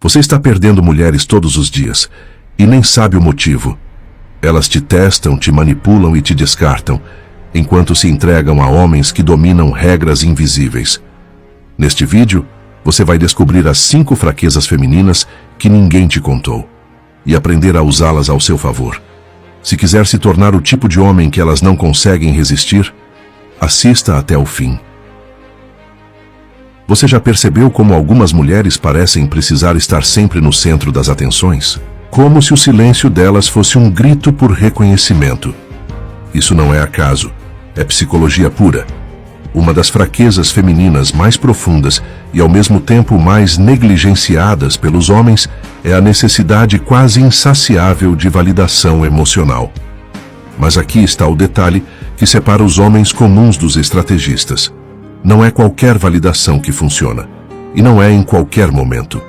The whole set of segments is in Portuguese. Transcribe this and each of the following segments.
Você está perdendo mulheres todos os dias e nem sabe o motivo. Elas te testam, te manipulam e te descartam, enquanto se entregam a homens que dominam regras invisíveis. Neste vídeo, você vai descobrir as 5 fraquezas femininas que ninguém te contou e aprender a usá-las ao seu favor. Se quiser se tornar o tipo de homem que elas não conseguem resistir, assista até o fim. Você já percebeu como algumas mulheres parecem precisar estar sempre no centro das atenções? Como se o silêncio delas fosse um grito por reconhecimento. Isso não é acaso, é psicologia pura. Uma das fraquezas femininas mais profundas e ao mesmo tempo mais negligenciadas pelos homens é a necessidade quase insaciável de validação emocional. Mas aqui está o detalhe que separa os homens comuns dos estrategistas. Não é qualquer validação que funciona, e não é em qualquer momento.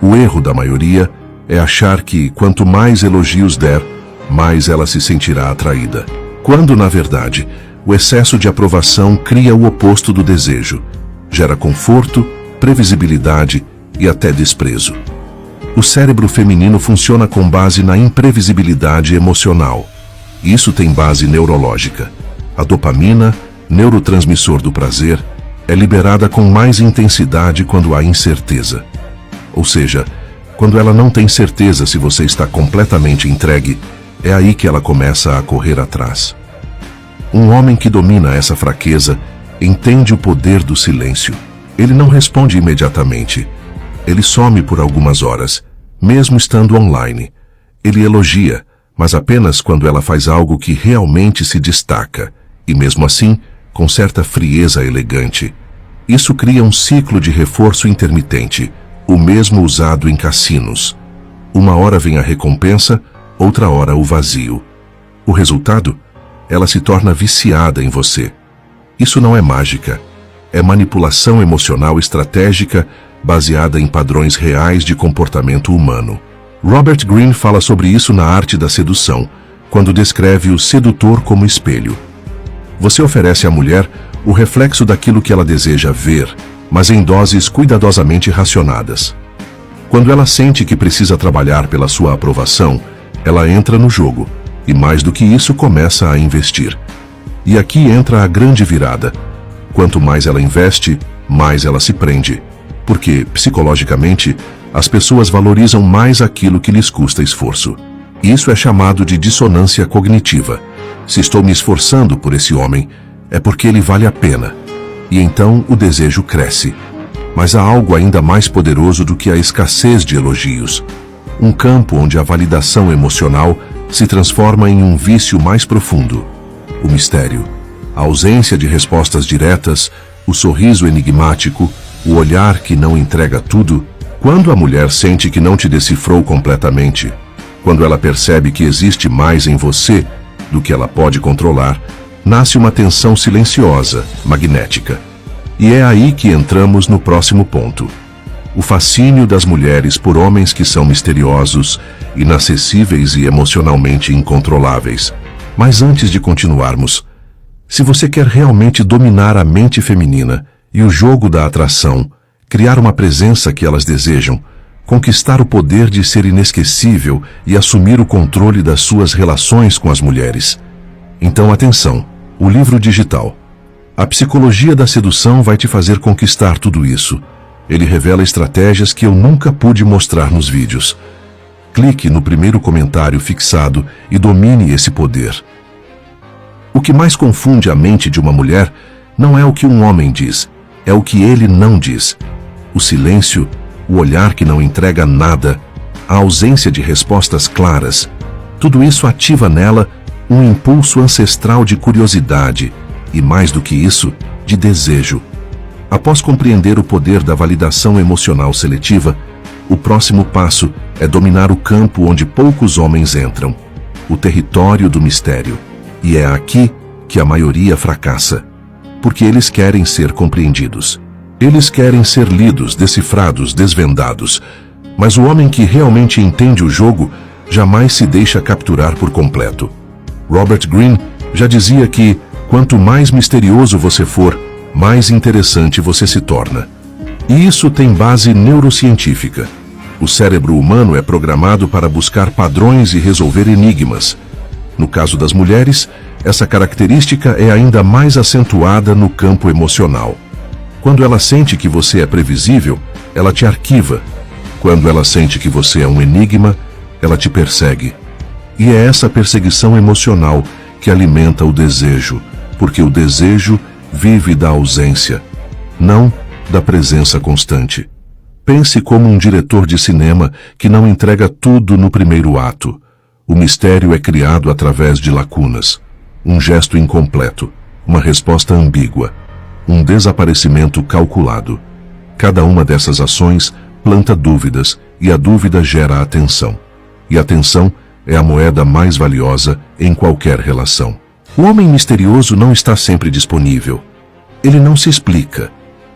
O erro da maioria é achar que, quanto mais elogios der, mais ela se sentirá atraída. Quando, na verdade, o excesso de aprovação cria o oposto do desejo. Gera conforto, previsibilidade e até desprezo. O cérebro feminino funciona com base na imprevisibilidade emocional. Isso tem base neurológica. A dopamina, neurotransmissor do prazer, é liberada com mais intensidade quando há incerteza. Ou seja, quando ela não tem certeza se você está completamente entregue, é aí que ela começa a correr atrás. Um homem que domina essa fraqueza entende o poder do silêncio. Ele não responde imediatamente. Ele some por algumas horas, mesmo estando online. Ele elogia, mas apenas quando ela faz algo que realmente se destaca, e mesmo assim, com certa frieza elegante. Isso cria um ciclo de reforço intermitente, o mesmo usado em cassinos. Uma hora vem a recompensa, outra hora o vazio. O resultado? Ela se torna viciada em você. Isso não é mágica, é manipulação emocional estratégica baseada em padrões reais de comportamento humano. Robert Greene fala sobre isso na Arte da Sedução, quando descreve o sedutor como espelho. Você oferece à mulher o reflexo daquilo que ela deseja ver, mas em doses cuidadosamente racionadas. Quando ela sente que precisa trabalhar pela sua aprovação, ela entra no jogo, e mais do que isso começa a investir. E aqui entra a grande virada. Quanto mais ela investe, mais ela se prende. Porque, psicologicamente, as pessoas valorizam mais aquilo que lhes custa esforço. Isso é chamado de dissonância cognitiva. Se estou me esforçando por esse homem, é porque ele vale a pena. E então o desejo cresce. Mas há algo ainda mais poderoso do que a escassez de elogios. Um campo onde a validação emocional se transforma em um vício mais profundo. O mistério, a ausência de respostas diretas, o sorriso enigmático, o olhar que não entrega tudo. Quando a mulher sente que não te decifrou completamente, quando ela percebe que existe mais em você do que ela pode controlar, nasce uma tensão silenciosa, magnética. E é aí que entramos no próximo ponto. O fascínio das mulheres por homens que são misteriosos, inacessíveis e emocionalmente incontroláveis. Mas antes de continuarmos, se você quer realmente dominar a mente feminina e o jogo da atração, criar uma presença que elas desejam, conquistar o poder de ser inesquecível e assumir o controle das suas relações com as mulheres. Então atenção, o livro digital. A Psicologia da Sedução vai te fazer conquistar tudo isso. Ele revela estratégias que eu nunca pude mostrar nos vídeos. Clique no primeiro comentário fixado e domine esse poder. O que mais confunde a mente de uma mulher não é o que um homem diz, é o que ele não diz. O silêncio, o olhar que não entrega nada, a ausência de respostas claras. Tudo isso ativa nela um impulso ancestral de curiosidade e, mais do que isso, de desejo. Após compreender o poder da validação emocional seletiva, o próximo passo é dominar o campo onde poucos homens entram, o território do mistério. E é aqui que a maioria fracassa, porque eles querem ser compreendidos. Eles querem ser lidos, decifrados, desvendados. Mas o homem que realmente entende o jogo jamais se deixa capturar por completo. Robert Greene já dizia que, quanto mais misterioso você for, mais interessante você se torna. E isso tem base neurocientífica. O cérebro humano é programado para buscar padrões e resolver enigmas. No caso das mulheres, essa característica é ainda mais acentuada no campo emocional. Quando ela sente que você é previsível, ela te arquiva. Quando ela sente que você é um enigma, ela te persegue. E é essa perseguição emocional que alimenta o desejo, porque o desejo vive da ausência, não da presença constante. Pense como um diretor de cinema que não entrega tudo no primeiro ato. O mistério é criado através de lacunas, um gesto incompleto, uma resposta ambígua, um desaparecimento calculado. Cada uma dessas ações planta dúvidas e a dúvida gera atenção. E a atenção é a moeda mais valiosa em qualquer relação. O homem misterioso não está sempre disponível. Ele não se explica.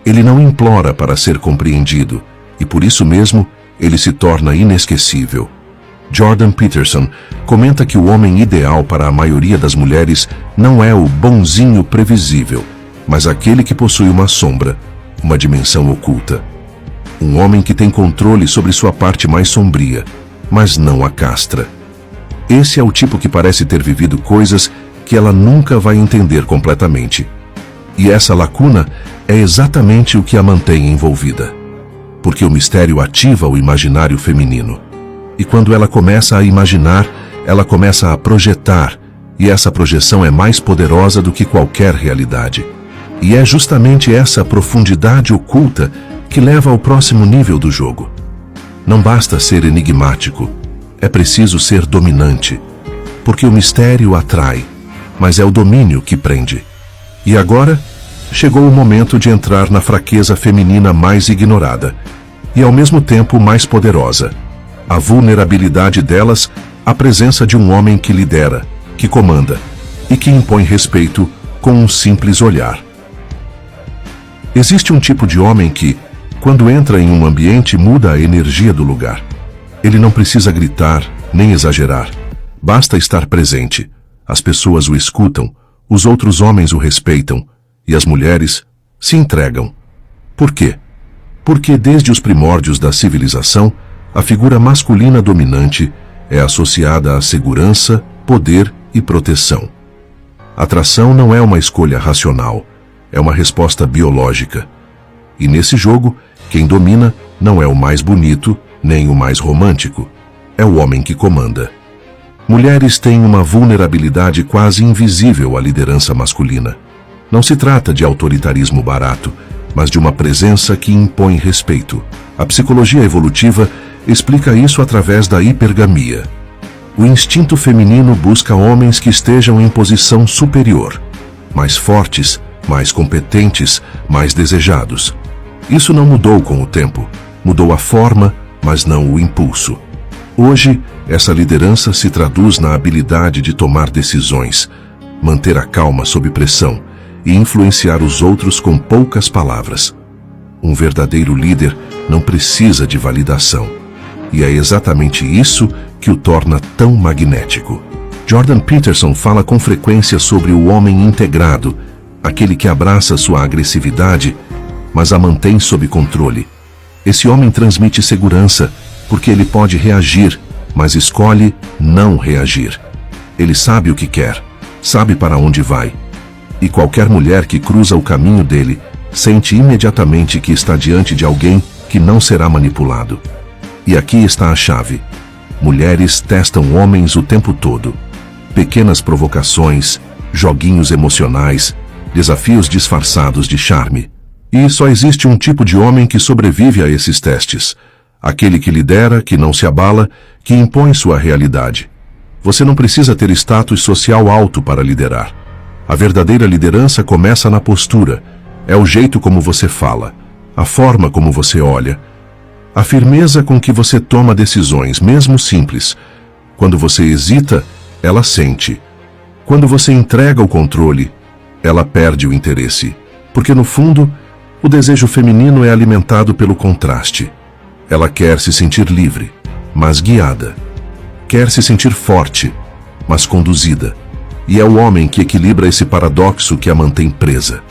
Ele não implora para ser compreendido. E por isso mesmo, ele se torna inesquecível. Jordan Peterson comenta que o homem ideal para a maioria das mulheres não é o bonzinho previsível, mas aquele que possui uma sombra, uma dimensão oculta. Um homem que tem controle sobre sua parte mais sombria, mas não a castra. Esse é o tipo que parece ter vivido coisas que ela nunca vai entender completamente. E essa lacuna é exatamente o que a mantém envolvida. Porque o mistério ativa o imaginário feminino. E quando ela começa a imaginar, ela começa a projetar, e essa projeção é mais poderosa do que qualquer realidade. E é justamente essa profundidade oculta que leva ao próximo nível do jogo. Não basta ser enigmático, é preciso ser dominante. Porque o mistério atrai, mas é o domínio que prende. E agora, chegou o momento de entrar na fraqueza feminina mais ignorada, e ao mesmo tempo mais poderosa. A vulnerabilidade delas, a presença de um homem que lidera, que comanda, e que impõe respeito com um simples olhar. Existe um tipo de homem que, quando entra em um ambiente, muda a energia do lugar. Ele não precisa gritar, nem exagerar. Basta estar presente. As pessoas o escutam, os outros homens o respeitam, e as mulheres se entregam. Por quê? Porque desde os primórdios da civilização, a figura masculina dominante é associada à segurança, poder e proteção. Atração não é uma escolha racional, é uma resposta biológica. E nesse jogo, quem domina não é o mais bonito, nem o mais romântico, é o homem que comanda. Mulheres têm uma vulnerabilidade quase invisível à liderança masculina. Não se trata de autoritarismo barato, mas de uma presença que impõe respeito. A psicologia evolutiva explica isso através da hipergamia. O instinto feminino busca homens que estejam em posição superior, mais fortes, mais competentes, mais desejados. Isso não mudou com o tempo. Mudou a forma, mas não o impulso. Hoje, essa liderança se traduz na habilidade de tomar decisões, manter a calma sob pressão e influenciar os outros com poucas palavras. Um verdadeiro líder não precisa de validação. E é exatamente isso que o torna tão magnético. Jordan Peterson fala com frequência sobre o homem integrado, aquele que abraça sua agressividade, mas a mantém sob controle. Esse homem transmite segurança, porque ele pode reagir, mas escolhe não reagir. Ele sabe o que quer, sabe para onde vai. E qualquer mulher que cruza o caminho dele sente imediatamente que está diante de alguém que não será manipulado. E aqui está a chave. Mulheres testam homens o tempo todo. Pequenas provocações, joguinhos emocionais, desafios disfarçados de charme. E só existe um tipo de homem que sobrevive a esses testes. Aquele que lidera, que não se abala, que impõe sua realidade. Você não precisa ter status social alto para liderar. A verdadeira liderança começa na postura. É o jeito como você fala, a forma como você olha, a firmeza com que você toma decisões, mesmo simples. Quando você hesita, ela sente. Quando você entrega o controle, ela perde o interesse. Porque no fundo, o desejo feminino é alimentado pelo contraste. Ela quer se sentir livre, mas guiada. Quer se sentir forte, mas conduzida. E é o homem que equilibra esse paradoxo que a mantém presa.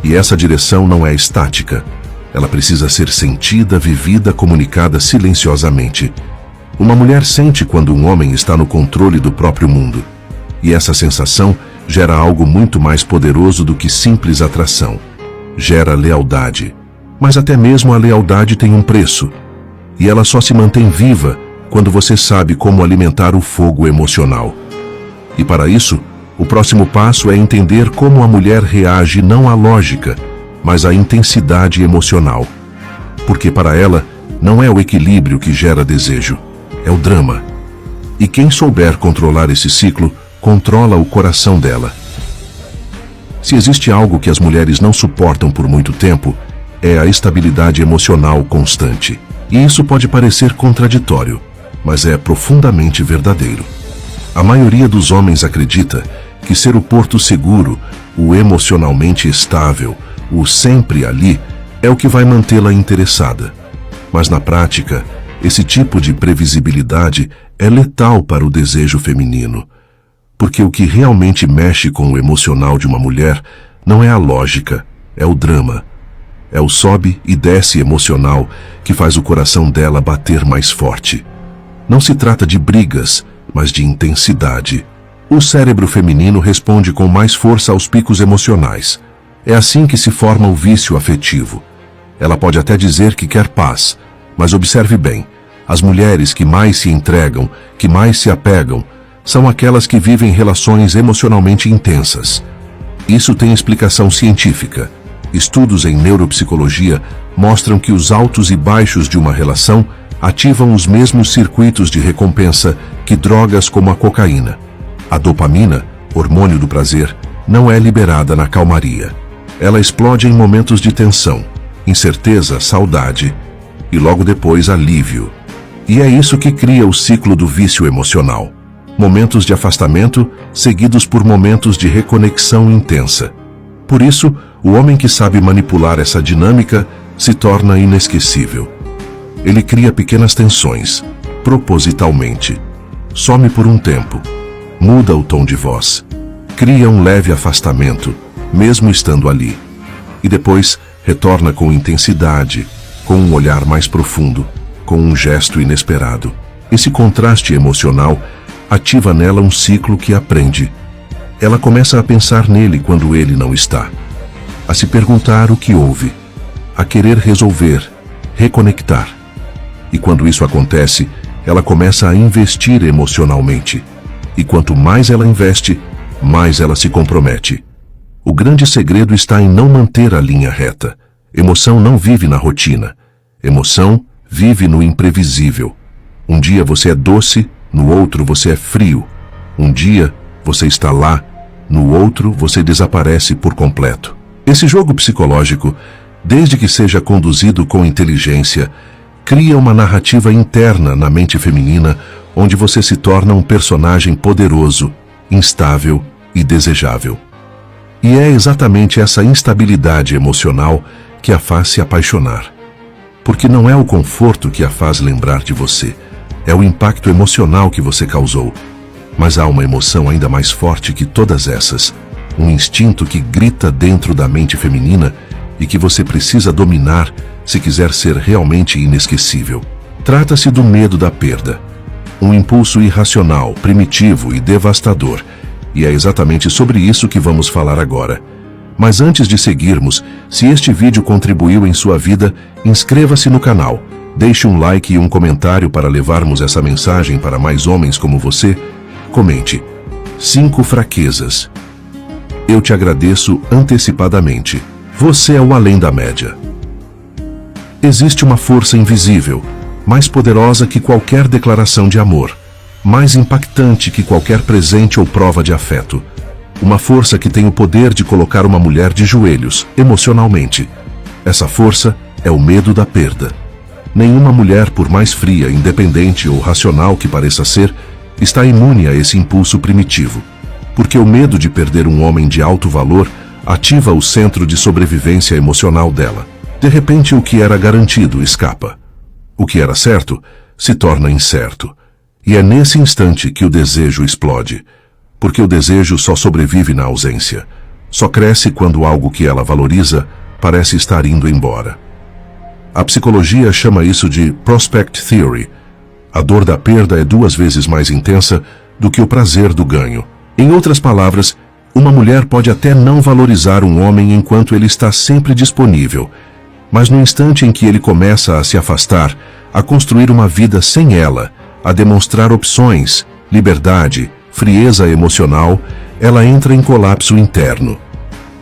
E essa direção não é estática. Ela precisa ser sentida, vivida, comunicada silenciosamente. Uma mulher sente quando um homem está no controle do próprio mundo. E essa sensação gera algo muito mais poderoso do que simples atração. Gera lealdade. Mas até mesmo a lealdade tem um preço. E ela só se mantém viva quando você sabe como alimentar o fogo emocional. E para isso, o próximo passo é entender como a mulher reage não à lógica, mas à intensidade emocional. Porque para ela, não é o equilíbrio que gera desejo, é o drama. E quem souber controlar esse ciclo, controla o coração dela. Se existe algo que as mulheres não suportam por muito tempo, é a estabilidade emocional constante. E isso pode parecer contraditório, mas é profundamente verdadeiro. A maioria dos homens acredita que ser o porto seguro, o emocionalmente estável, o sempre ali, é o que vai mantê-la interessada. Mas na prática, esse tipo de previsibilidade é letal para o desejo feminino. Porque o que realmente mexe com o emocional de uma mulher não é a lógica, é o drama. É o sobe e desce emocional que faz o coração dela bater mais forte. Não se trata de brigas, mas de intensidade. O cérebro feminino responde com mais força aos picos emocionais. É assim que se forma o vício afetivo. Ela pode até dizer que quer paz, mas observe bem, as mulheres que mais se entregam, que mais se apegam, são aquelas que vivem relações emocionalmente intensas. Isso tem explicação científica. Estudos em neuropsicologia mostram que os altos e baixos de uma relação ativam os mesmos circuitos de recompensa que drogas como a cocaína. A dopamina, hormônio do prazer, não é liberada na calmaria. Ela explode em momentos de tensão, incerteza, saudade e logo depois alívio. E é isso que cria o ciclo do vício emocional. Momentos de afastamento seguidos por momentos de reconexão intensa. Por isso, o homem que sabe manipular essa dinâmica se torna inesquecível. Ele cria pequenas tensões, propositalmente. Some por um tempo. Muda o tom de voz. Cria um leve afastamento, mesmo estando ali. E depois retorna com intensidade, com um olhar mais profundo, com um gesto inesperado. Esse contraste emocional ativa nela um ciclo que aprende. Ela começa a pensar nele quando ele não está. A se perguntar o que houve. A querer resolver, reconectar. E quando isso acontece, ela começa a investir emocionalmente. E quanto mais ela investe, mais ela se compromete. O grande segredo está em não manter a linha reta. Emoção não vive na rotina. Emoção vive no imprevisível. Um dia você é doce, no outro você é frio. Um dia você está lá, no outro você desaparece por completo. Esse jogo psicológico, desde que seja conduzido com inteligência, cria uma narrativa interna na mente feminina onde você se torna um personagem poderoso, instável e desejável. E é exatamente essa instabilidade emocional que a faz se apaixonar. Porque não é o conforto que a faz lembrar de você, é o impacto emocional que você causou. Mas há uma emoção ainda mais forte que todas essas, um instinto que grita dentro da mente feminina e que você precisa dominar se quiser ser realmente inesquecível. Trata-se do medo da perda. Um impulso irracional, primitivo e devastador. E é exatamente sobre isso que vamos falar agora. Mas antes de seguirmos, se este vídeo contribuiu em sua vida, inscreva-se no canal, deixe um like e um comentário para levarmos essa mensagem para mais homens como você. Comente: 5 fraquezas. Eu te agradeço antecipadamente. Você é o além da média. Existe uma força invisível, mais poderosa que qualquer declaração de amor, mais impactante que qualquer presente ou prova de afeto. Uma força que tem o poder de colocar uma mulher de joelhos, emocionalmente. Essa força é o medo da perda. Nenhuma mulher, por mais fria, independente ou racional que pareça ser, está imune a esse impulso primitivo. Porque o medo de perder um homem de alto valor ativa o centro de sobrevivência emocional dela. De repente, o que era garantido escapa. O que era certo se torna incerto. E é nesse instante que o desejo explode. Porque o desejo só sobrevive na ausência. Só cresce quando algo que ela valoriza parece estar indo embora. A psicologia chama isso de prospect theory. A dor da perda é 2 vezes mais intensa do que o prazer do ganho. Em outras palavras, uma mulher pode até não valorizar um homem enquanto ele está sempre disponível, mas no instante em que ele começa a se afastar, a construir uma vida sem ela, a demonstrar opções, liberdade, frieza emocional, ela entra em colapso interno.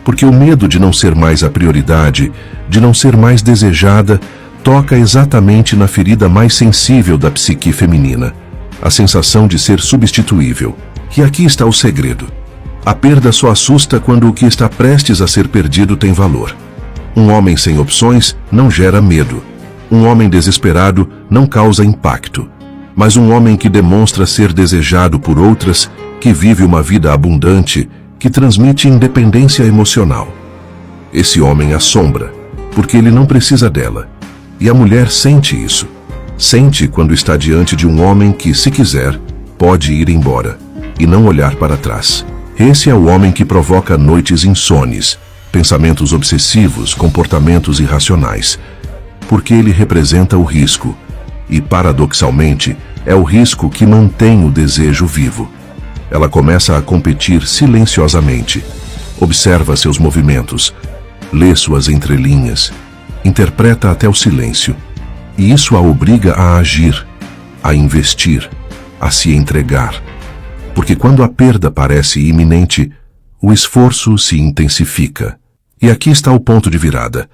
Porque o medo de não ser mais a prioridade, de não ser mais desejada, toca exatamente na ferida mais sensível da psique feminina, a sensação de ser substituível. E aqui está o segredo. A perda só assusta quando o que está prestes a ser perdido tem valor. Um homem sem opções não gera medo. Um homem desesperado não causa impacto. Mas um homem que demonstra ser desejado por outras, que vive uma vida abundante, que transmite independência emocional. Esse homem assombra, porque ele não precisa dela. E a mulher sente isso. Sente quando está diante de um homem que, se quiser, pode ir embora e não olhar para trás. Esse é o homem que provoca noites insones, pensamentos obsessivos, comportamentos irracionais, porque ele representa o risco. E, paradoxalmente, é o risco que mantém o desejo vivo. Ela começa a competir silenciosamente, observa seus movimentos, lê suas entrelinhas, interpreta até o silêncio, e isso a obriga a agir, a investir, a se entregar. Porque quando a perda parece iminente, o esforço se intensifica. E aqui está o ponto de virada.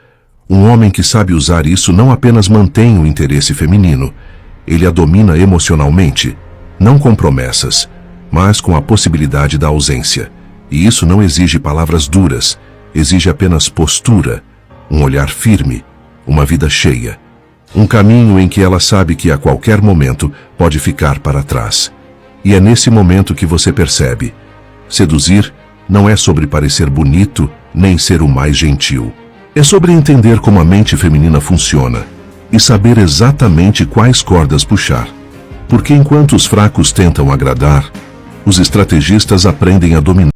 Um homem que sabe usar isso não apenas mantém o interesse feminino, ele a domina emocionalmente, não com promessas, mas com a possibilidade da ausência. E isso não exige palavras duras, exige apenas postura, um olhar firme, uma vida cheia. Um caminho em que ela sabe que a qualquer momento pode ficar para trás. E é nesse momento que você percebe: seduzir não é sobre parecer bonito, nem ser o mais gentil. É sobre entender como a mente feminina funciona e saber exatamente quais cordas puxar. Porque enquanto os fracos tentam agradar, os estrategistas aprendem a dominar.